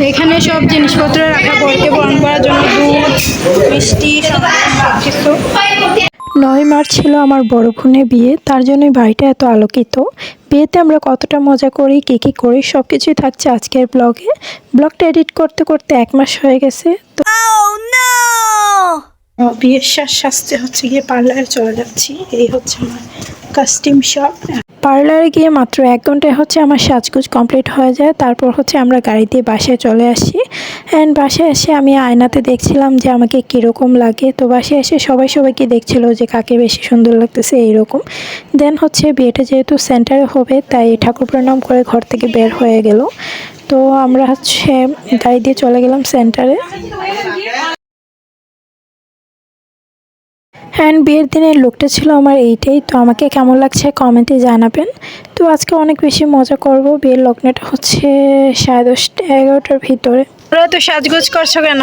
এখানে সব জিনিসপত্র রাখা, বরকে বরণ করার জন্য দুধ, মিষ্টি, সব কিছু। 9 মার্চ ছিল আমার বড় বোনের বিয়ে, তার জন্যই বাড়িটা এত আলোকিত। বিয়েতে আমরা কতটা মজা করি, কী করি, সব কিছুই থাকছে আজকের ব্লগে। ব্লগটা এডিট করতে করতে 1 মাস হয়ে গেছে। তো বিয়ের সাজতে হচ্ছে গিয়ে পার্লারে চলে যাচ্ছি। এই হচ্ছে আমার কাস্টিম শপ। পার্লারে গিয়ে মাত্র 1 ঘন্টায় হচ্ছে আমার সাজগোজ কমপ্লিট হয়ে যায়। তারপর হচ্ছে আমরা গাড়ি দিয়ে বাসায় চলে আসি। অ্যান্ড বাসায় এসে আমি আয়নাতে দেখছিলাম যে আমাকে কীরকম লাগে। তো বাসায় এসে সবাইকে দেখছিল যে কাকে বেশি সুন্দর লাগতেছে এইরকম। দেন হচ্ছে বিয়েটা যেহেতু সেন্টারে হবে, তাই ঠাকুর প্রণাম করে ঘর থেকে বের হয়ে গেল। তো আমরা হচ্ছে গাড়ি দিয়ে চলে গেলাম সেন্টারে। অ্যান্ড বিয়ের দিনের লুকটা ছিল আমার এইটাই। তো আমাকে কেমন লাগছে কমেন্টে জানাবেন। তো আজকে অনেক বেশি মজা করব। বিয়ের লগ্নটা হচ্ছে 10:30-11টার ভিতরে। ওরা তো সাজগোজ করছো কেন?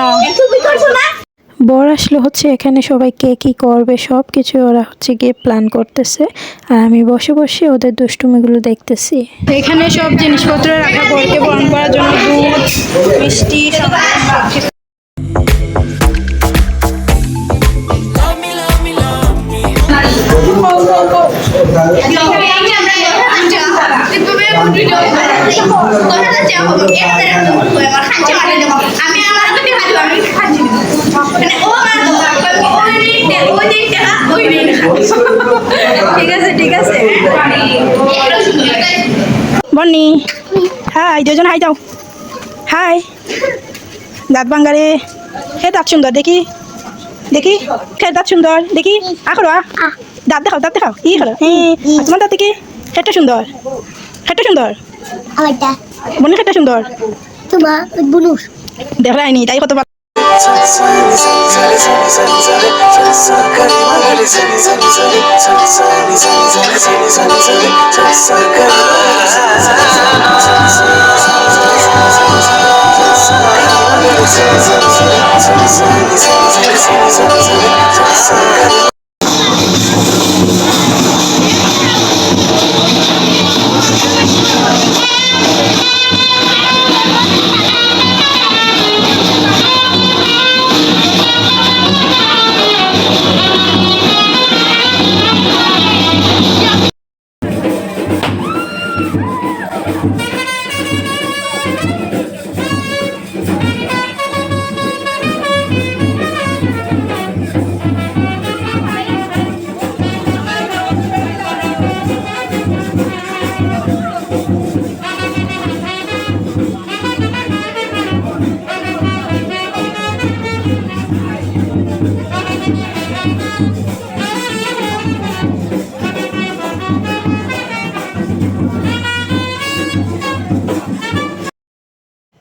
বর আসলে হচ্ছে এখানে সবাই কে কী করবে সব কিছু ওরা হচ্ছে গিয়ে প্ল্যান করতেছে, আর আমি বসে বসে ওদের দুষ্টুমিগুলো দেখতেছি। এখানে সব জিনিসপত্র রাখা, বরকে বরণ করার জন্য দুধ, মিষ্টি, সব কিছু। ঠিক আছে বন্নি, হাই, দুজন হাই যাও। হাই, দাঁত বাঙ্গারে। হে দাঁত সুন্দর দেখি দেখি, খের দাঁত সুন্দর দেখি। আখরো দাঁত দেখাও, দাঁত দেখাও। ই করো, তোমার দাঁত দেখি। খেটটা সুন্দর, খেটটা সুন্দর। বন্নি খেটটা সুন্দর। দেখায়নি তাই কত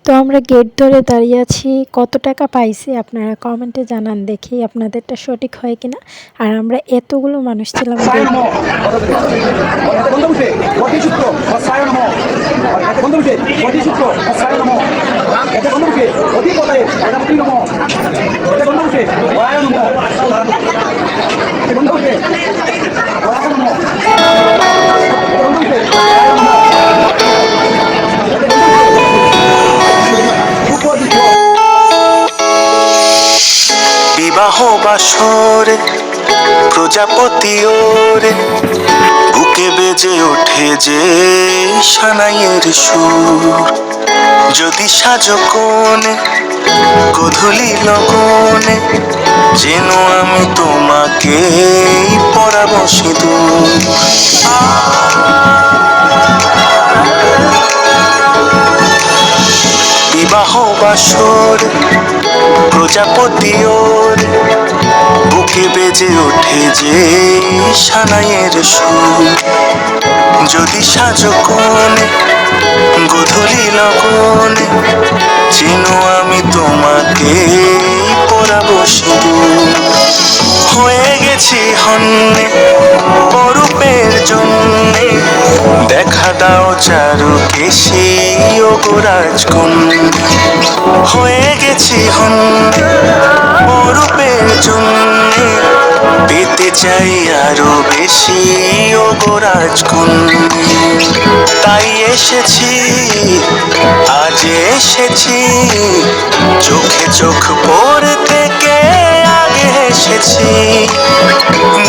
তো আমরা গেট ধরে দাঁড়িয়ে আছি। কত টাকা পাইছি আপনারা কমেন্টে জানান, দেখি আপনাদেরটা সঠিক হয় কিনা। আর আমরা এতগুলো মানুষ ছিলাম। বিবাহ বাসরে প্রজাপতি ওরে বুকে বেজে ওঠে যে সানাইয়ের সুর। যদি সাজো কোণে গধূলি লগনে, যেন আমি তোমাকে পরাবো সিঁদুর। বিবাহ বাসর প্রজাপতি ওরে বুকে বেজে ওঠে যে সানাইয়ের সুর। যদি সাজো কোণে গধূলি লগনে, যেন আমি তোমাকে পরাবো সিঁদুর। হয়ে গেছি হন্যে অরূপের জন্যে, দেখা দাও চারু কেশী ও রাজকন্যা। হয়ে গেছি হন্যে অরূপের জন্যে, পেতে চাই আরো বেশি ও রাজকন্যা। তাই এসেছি, আজ এসেছি, চোখে চোখ পড়তে কে আগে এসেছি।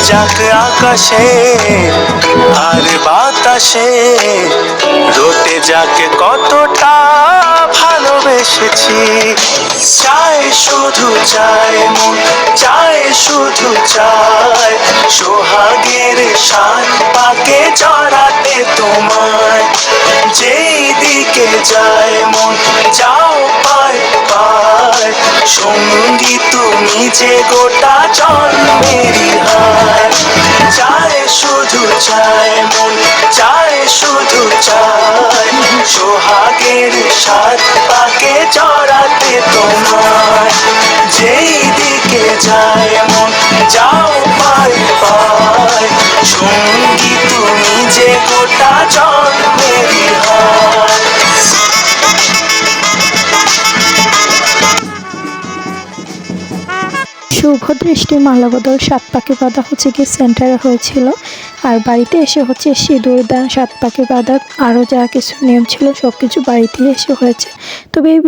যাক আকাশে আর বাতাসে রটে যাক কতটা ভালোবেসেছি। চায় শুধু চায় মন, চায় শুধু চায় সোহাগের সাত পাকে জড়াতে তোমায়। যেই দিকে যায় মন যাও পায় পায়, সঙ্গী তুমি যে গোটা জন্মেরই হায়। চায় শুধু চায় মন, চায় শুধু চায় সোহাগের সাত পাকে জড়াতে তোমায়। যেই দিকে যায় মন যাও পায় পায়, সঙ্গী তুমি যে গোটা জন্মেরই হায়। শুভ দৃষ্টি মালাবদল সাত পাকে বাঁধা হচ্ছে গিয়ে সেন্টারে হয়েছিল, আর বাড়িতে এসে হচ্ছে সিঁদুর দান, সাত পাকে বাঁধা, আরও যা কিছু নিয়ম ছিল সব কিছু বাড়িতে এসে হয়েছে। তবে এই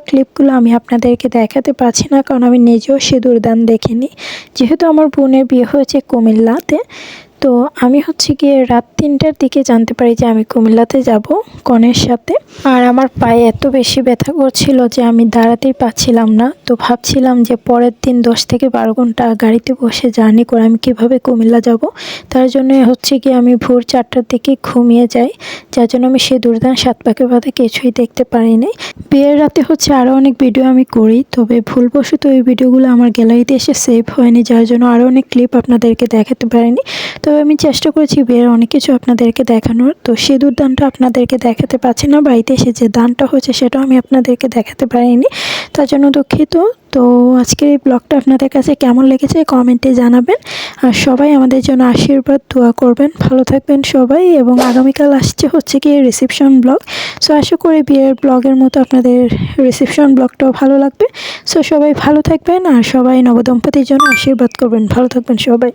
ক্লিপগুলো আমি আপনাদেরকে দেখাতে পারছি না, কারণ আমি নিজেও সিঁদুর দান দেখিনি। যেহেতু আমার বোনের বিয়ে হয়েছে কুমিল্লাতে, তো আমি হচ্ছে গিয়ে রাত 3টার দিকে জানতে পারি যে আমি কুমিল্লাতে যাব কনের সাথে। আর আমার পায়ে এত বেশি ব্যথা করছিল যে আমি দাঁড়াতেই পাচ্ছিলাম না। তো ভাবছিলাম যে পরের দিন 10 থেকে 12 ঘন্টা গাড়িতে বসে জার্নি করে আমি কিভাবে কুমিল্লা যাব। তার জন্য হচ্ছে গিয়ে আমি ভোর 4টার দিকে ঘুমিয়ে যাই, যার জন্য আমি সিঁদুর দান, সাত পাকে বাঁধা কিছুই দেখতে পারিনি। বিয়ের রাতে হচ্ছে আরও অনেক ভিডিও আমি করি, তবে ভুলবশত এই ভিডিওগুলো আমার গ্যালারিতে এসে সেভ হয়নি, যার জন্য আরও অনেক ক্লিপ আপনাদেরকে দেখাতে পারিনি। তবে আমি চেষ্টা করেছি বিয়ের অনেক কিছু আপনাদেরকে দেখানোর। তো সিঁদুর দানটা আপনাদেরকে দেখাতে পারছি না, বাড়িতে এসে যে দানটা হয়েছে সেটাও আমি আপনাদেরকে দেখাতে পারিনি, তার জন্য দুঃখিত। তো আজকের এই ব্লগটা আপনাদের কাছে কেমন লেগেছে কমেন্টে জানাবেন, আর সবাই আমাদের জন্য আশীর্বাদ দোয়া করবেন। ভালো থাকবেন সবাই, এবং আগামীকাল আসছে হচ্ছে কি রিসেপশন ব্লগ। সো আশা করি বিয়ের ব্লগের মতো আপনাদের রিসেপশন ব্লগটাও ভালো লাগবে। সো সবাই ভালো থাকবেন, আর সবাই নবদম্পতির জন্য আশীর্বাদ করবেন। ভালো থাকবেন সবাই।